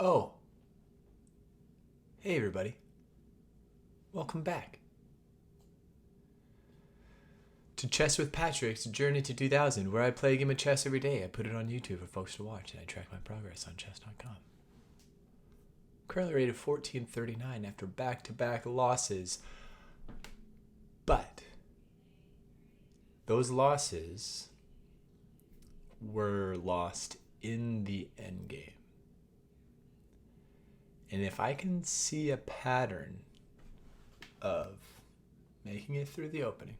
Oh, hey everybody. Welcome back to Chess with Patrick's Journey to 2000, where I play a game of chess every day. I put it on YouTube for folks to watch, and I track my progress on chess.com. Currently rated 1439 after back-to-back losses. But those losses were lost in the endgame. And if I can see a pattern of making it through the opening,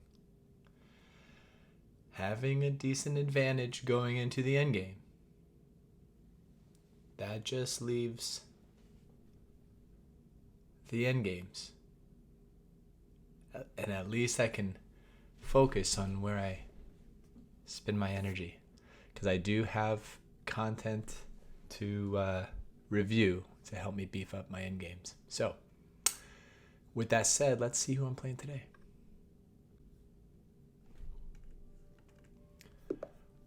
having a decent advantage going into the endgame, that just leaves the endgames. And at least I can focus on where I spend my energy. Because I do have content to review to help me beef up my endgames. So, with that said, let's see who I'm playing today.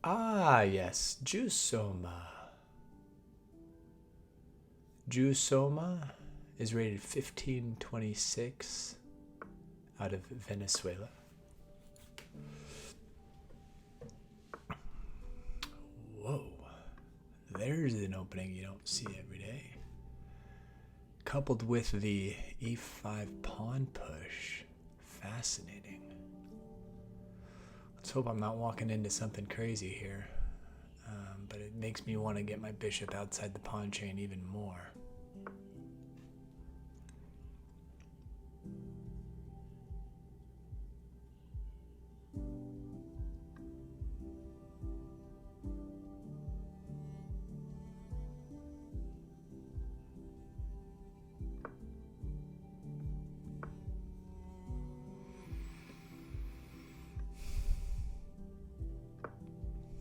Ah, yes, Jusoma. Jusoma is rated 1526 out of Venezuela. Whoa, there's an opening you don't see every day. Coupled with the e5 pawn push. Fascinating. Let's hope I'm not walking into something crazy here. But it makes me want to get my bishop outside the pawn chain even more.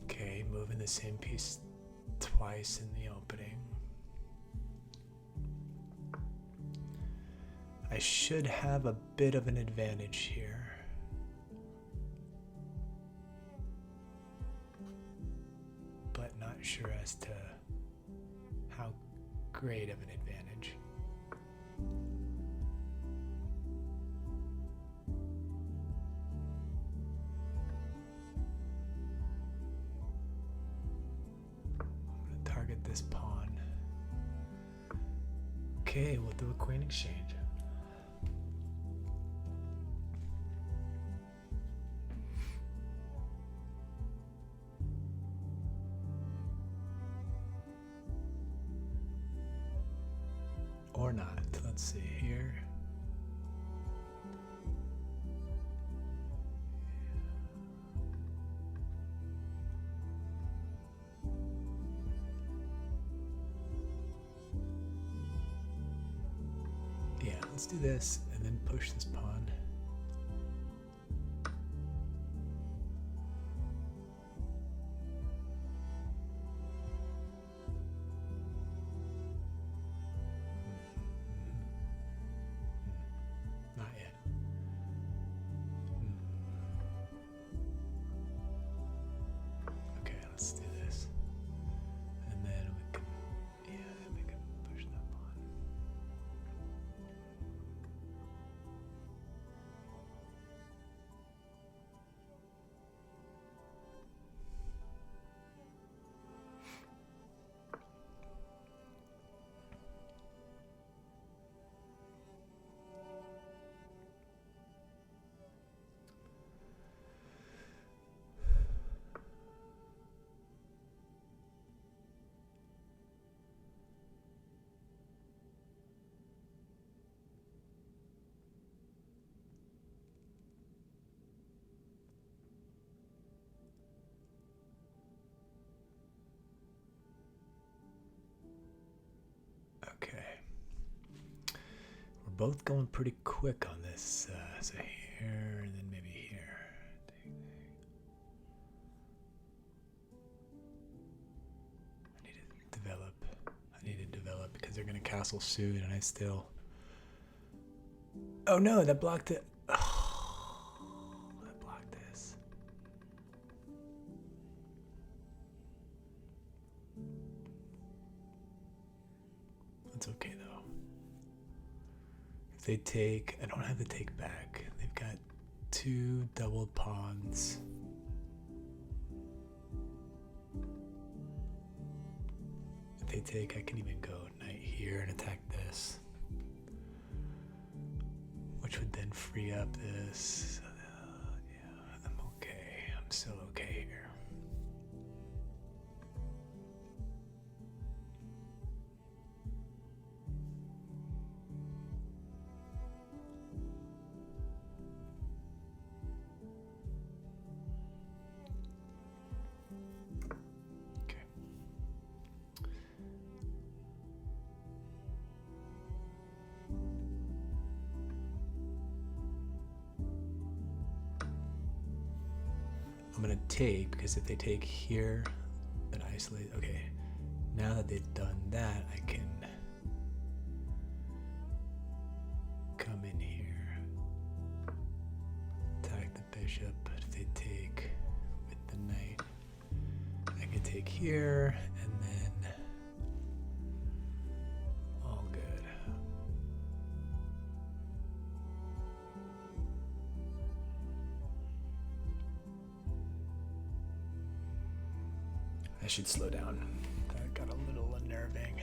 Okay, moving the same piece twice in the opening. I should have a bit of an advantage here. But not sure as to how great of an advantage. Target this pawn. Okay, we'll do a queen exchange. Or not. Let's see here. Yeah, let's do this and then push this pawn. Not yet. Okay, let's do this. And then we can, we can push that pawn. Okay. We're both going pretty quick on this. So here and then maybe here. I need to develop because they're going to castle soon and I still... Oh no, that blocked it. Oh, that blocked this. That's okay though. If they take, I don't have to take back. They've got 2 doubled pawns. If they take, I can even go knight here and attack this, which would then free up this. Yeah, I'm okay. I'm still okay here. I'm gonna take, because if they take here, then isolate. Okay, now that they've done that, I can come in here, attack the bishop. But if they take with the knight, I can take here, and then all good. I should slow down. That got a little unnerving.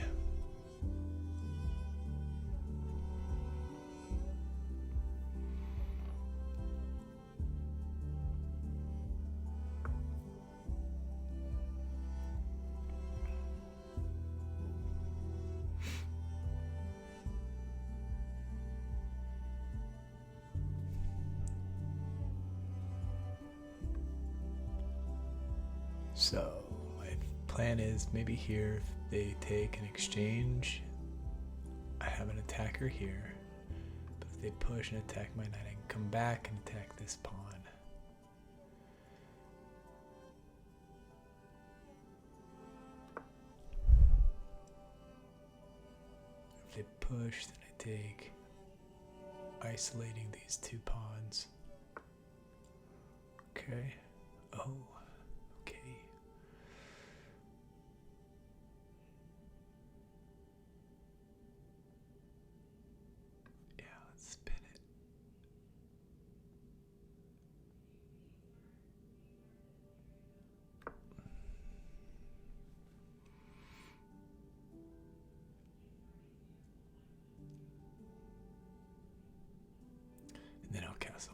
So plan is maybe here if they take an exchange, I have an attacker here, but if they push and attack my knight, I can come back and attack this pawn. If they push, then I take, isolating these 2 pawns. Okay. Oh. And then I'll castle.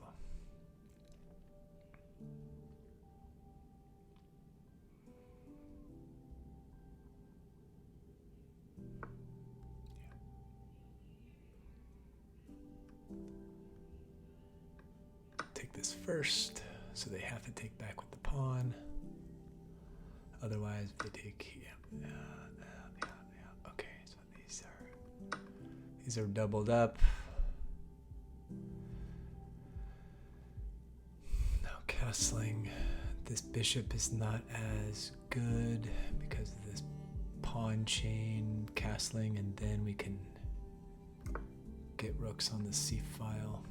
Take this first, so they have to take back with the pawn. Otherwise, if they take, yeah. Okay, so these are doubled up. Castling, this bishop is not as good because of this pawn chain castling, and then we can get rooks on the c file.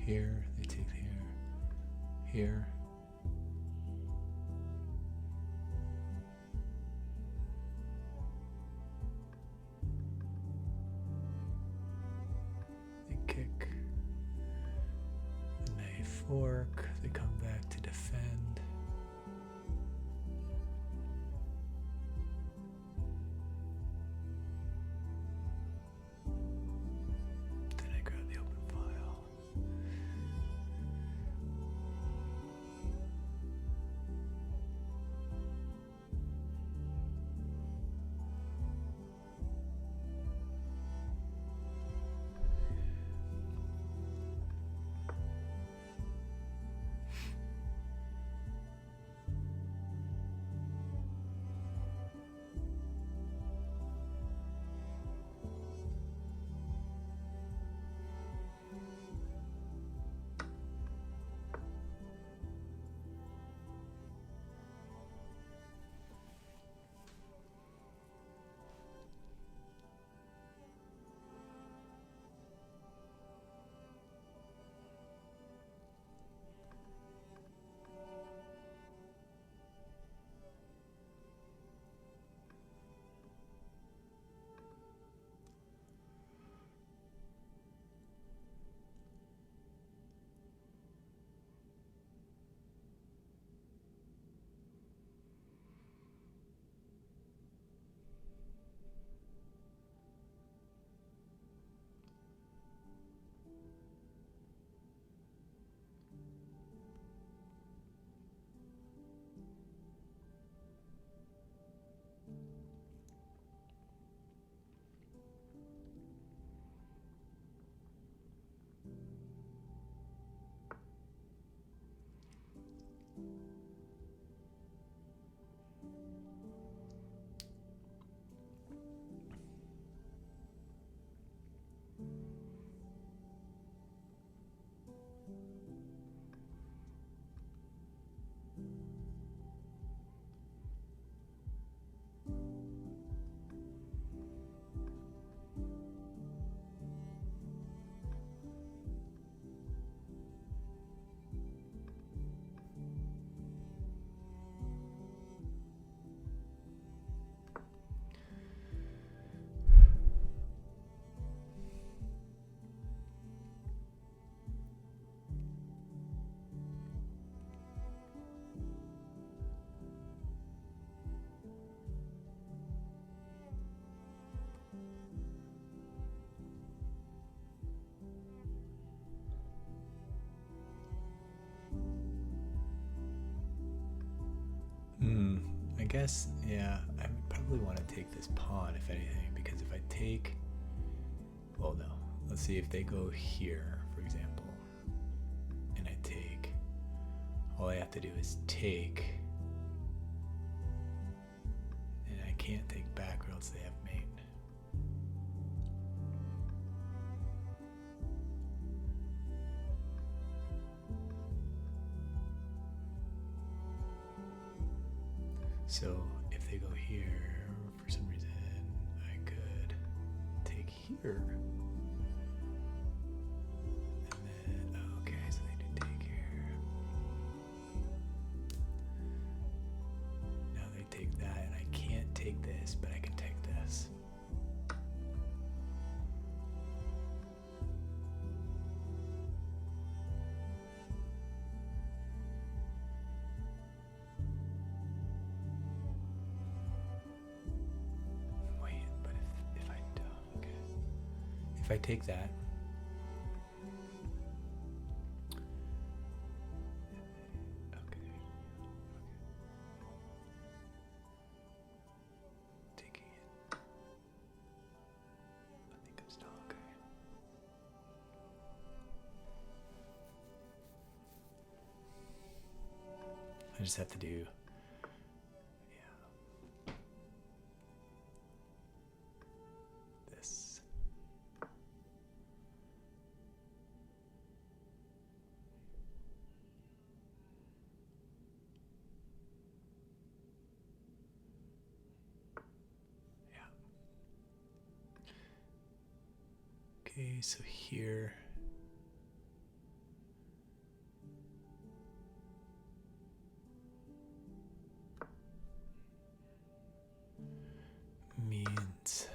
Here, they take here. They kick the knight fork, they come back to defend. Then I grab the open file. guess, yeah, I would probably want to take this pawn, if anything, because if I take... Well, no. Let's see if they go here, for example, and I take... All I have to do is take... And I can't take back or else they have mate. So if they go here, for some reason, I could take here. And then, okay, so they do take here. Now they take that, and I can't take this, but I can take this. If I take that, okay, taking it, I think I'm still okay. I just have to do, this. Okay, so here means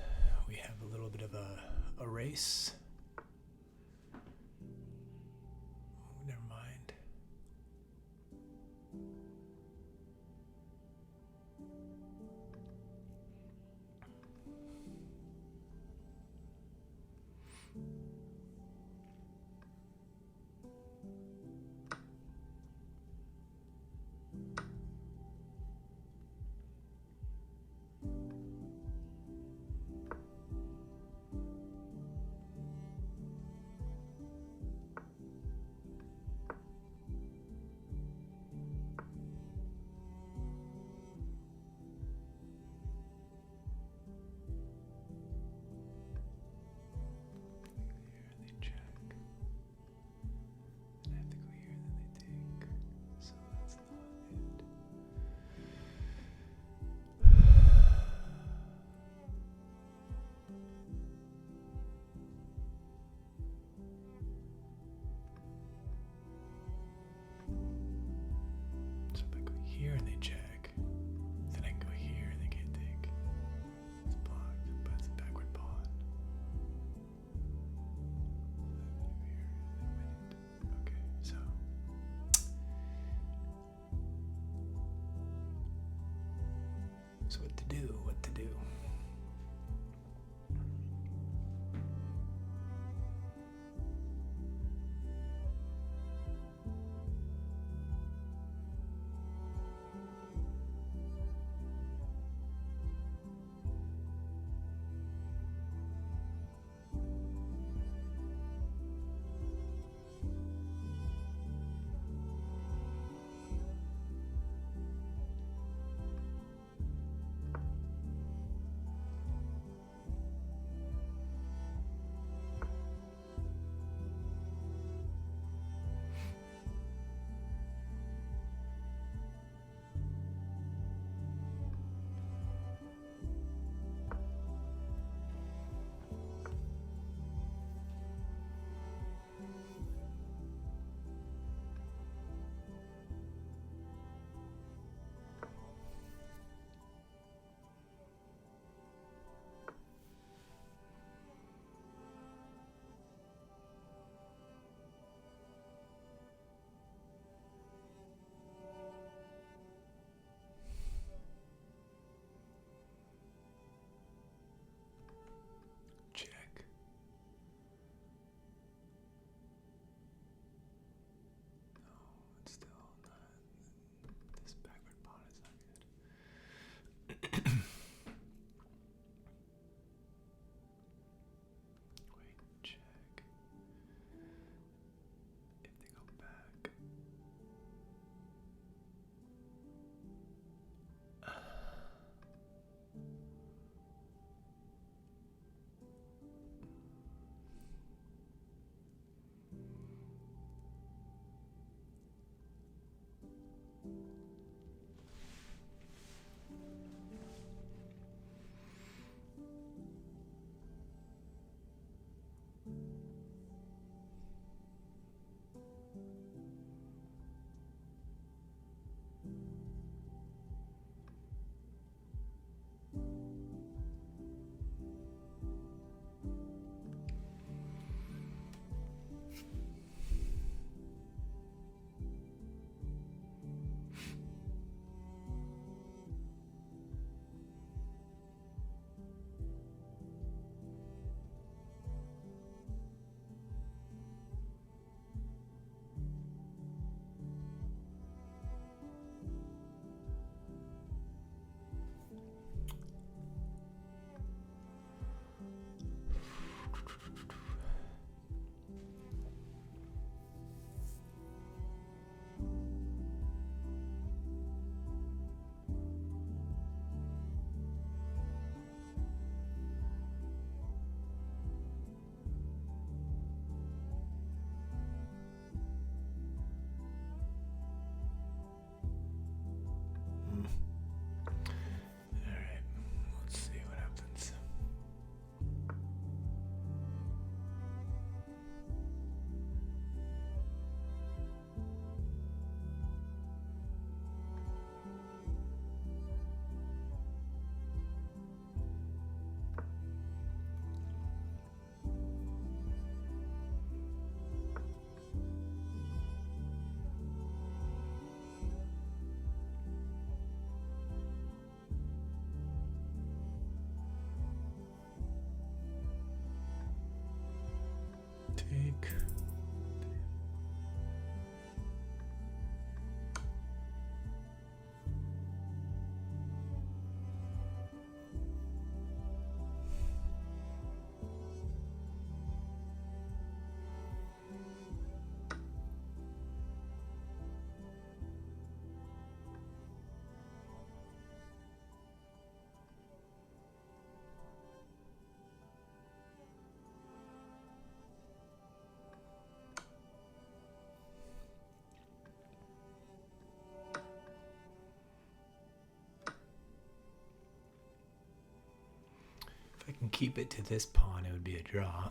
we have a little bit of a race. Oh, never mind. Here and they check. Then I can go here and they can't take. It's blocked, but it's a backward pawn. Okay, so. So what to do? What to do? Take. If I can keep it to this pawn, it would be a draw.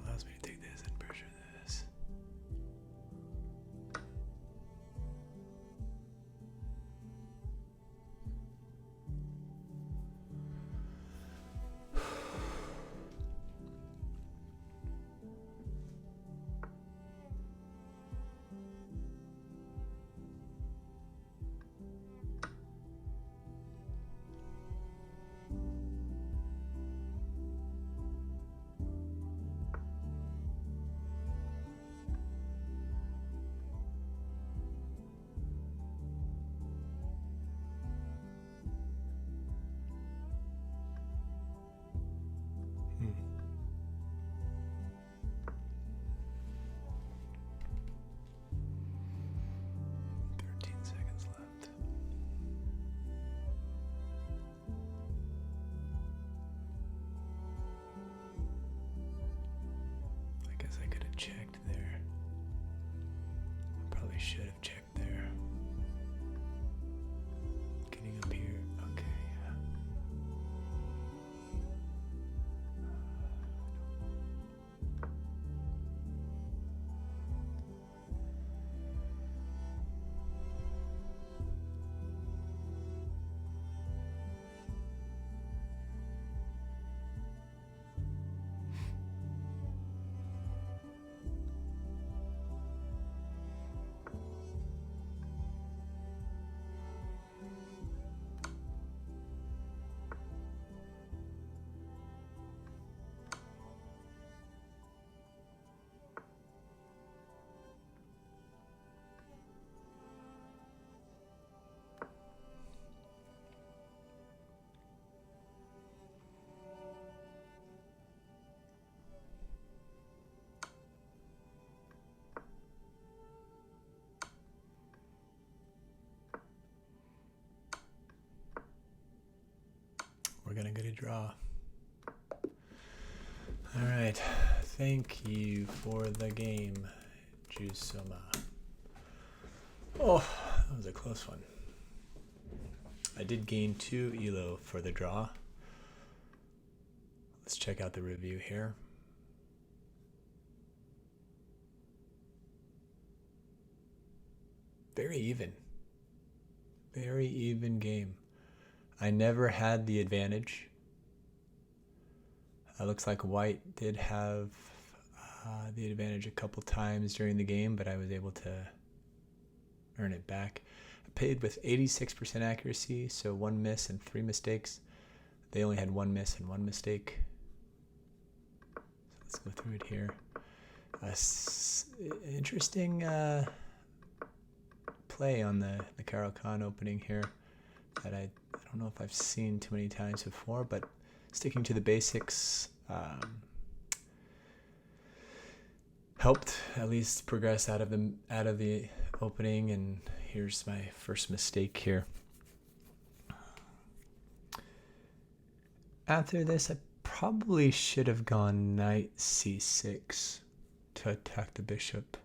Allows me to take this and pressure this. Checked there. Probably should have checked there. Getting up here. Okay, yeah. We're gonna get a draw. All right, thank you for the game, Jusuma. Oh, that was a close one. I did gain 2 elo for the draw. Let's check out the review here. Very even. Very even game. I never had the advantage. It looks like white did have the advantage a couple times during the game, but I was able to earn it back. I played with 86% accuracy, so 1 miss and 3 mistakes. They only had 1 miss and 1 mistake. So let's go through it here. Interesting play on the Carlsen opening here that I don't know if I've seen too many times before, but sticking to the basics helped at least progress out of the opening. And here's my first mistake here. After this, I probably should have gone knight c6 to attack the bishop.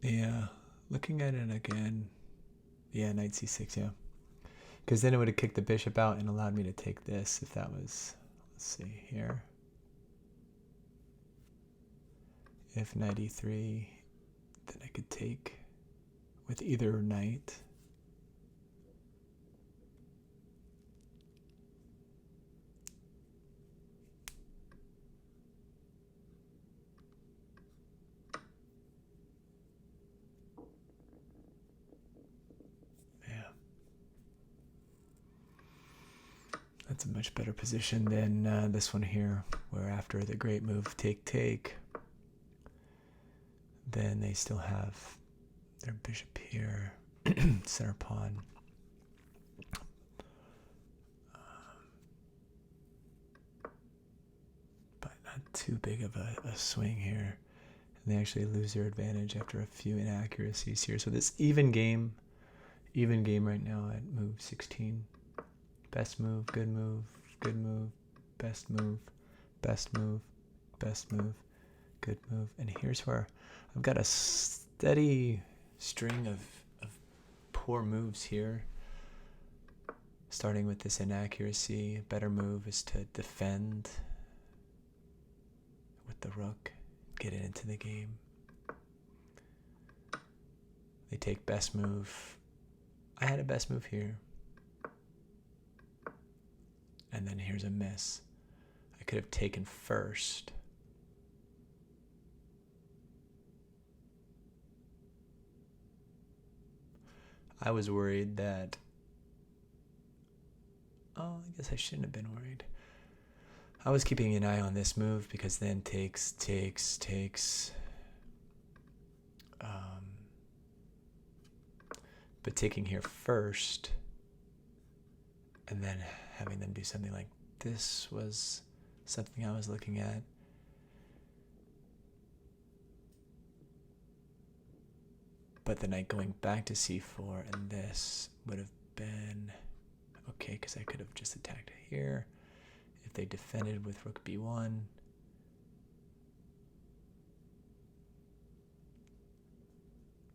Yeah, looking at it again. Yeah, knight c6, yeah. Because then it would have kicked the bishop out and allowed me to take this if that was, let's see here. If knight e3, then I could take with either knight. That's a much better position than this one here, where after the great move take, then they still have their bishop here, center pawn. But not too big of a swing here. And they actually lose their advantage after a few inaccuracies here. So this even game right now at move 16. Best move, good move, best move, best move, best move, good move. And here's where I've got a steady string of poor moves here. Starting with this inaccuracy, a better move is to defend with the rook, get it into the game. They take best move. I had a best move here. And then here's a miss. I could have taken first. I was worried that... Oh, I guess I shouldn't have been worried. I was keeping an eye on this move because then takes. But taking here first and then having them do something like this was something I was looking at. But the knight going back to c4 and this would have been okay because I could have just attacked here. If they defended with rook b1,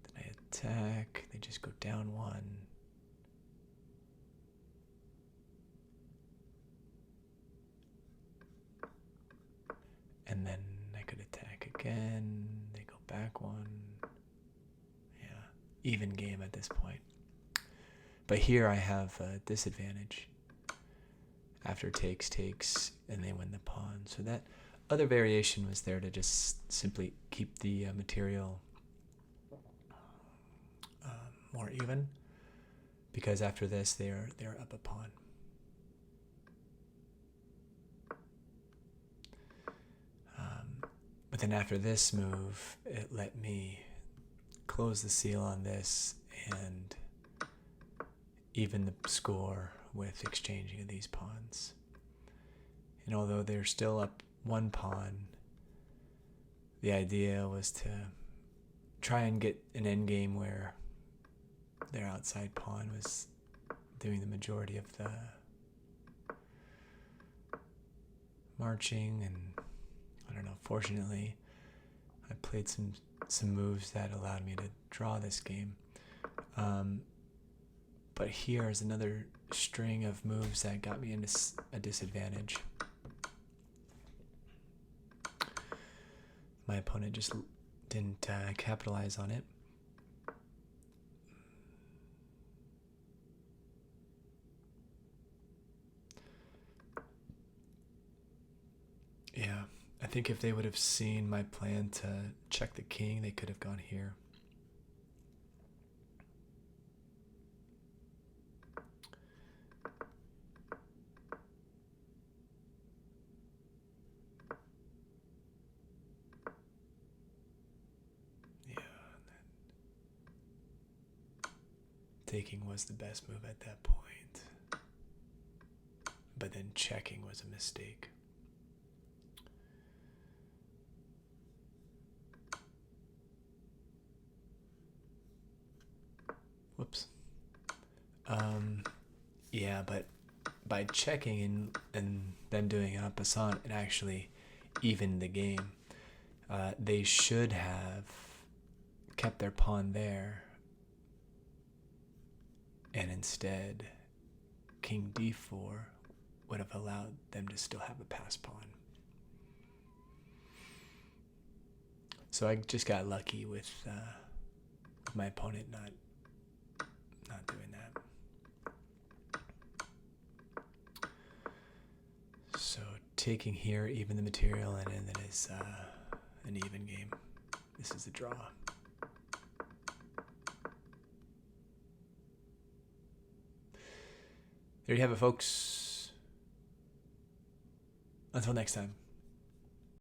then I attack, they just go down one. And then I could attack again, they go back one. Yeah, even game at this point. But here I have a disadvantage. After takes, and they win the pawn. So that other variation was there to just simply keep the material more even. Because after this, they're up a pawn. But then after this move, it let me close the seal on this and even the score with exchanging of these pawns. And although they're still up one pawn, the idea was to try and get an endgame where their outside pawn was doing the majority of the marching. And I don't know, fortunately I played some moves that allowed me to draw this game. But here is another string of moves that got me into a disadvantage. My opponent just didn't capitalize on it. Yeah, I think if they would have seen my plan to check the king, they could have gone here. taking was the best move at that point. But then checking was a mistake. Whoops. Yeah, but by checking and then doing en passant, it actually evened the game. They should have kept their pawn there, and instead king d4 would have allowed them to still have a pass pawn. So I just got lucky with my opponent not doing that. So taking here, even the material, and then it's an even game. This is the draw. There you have it, folks. Until next time.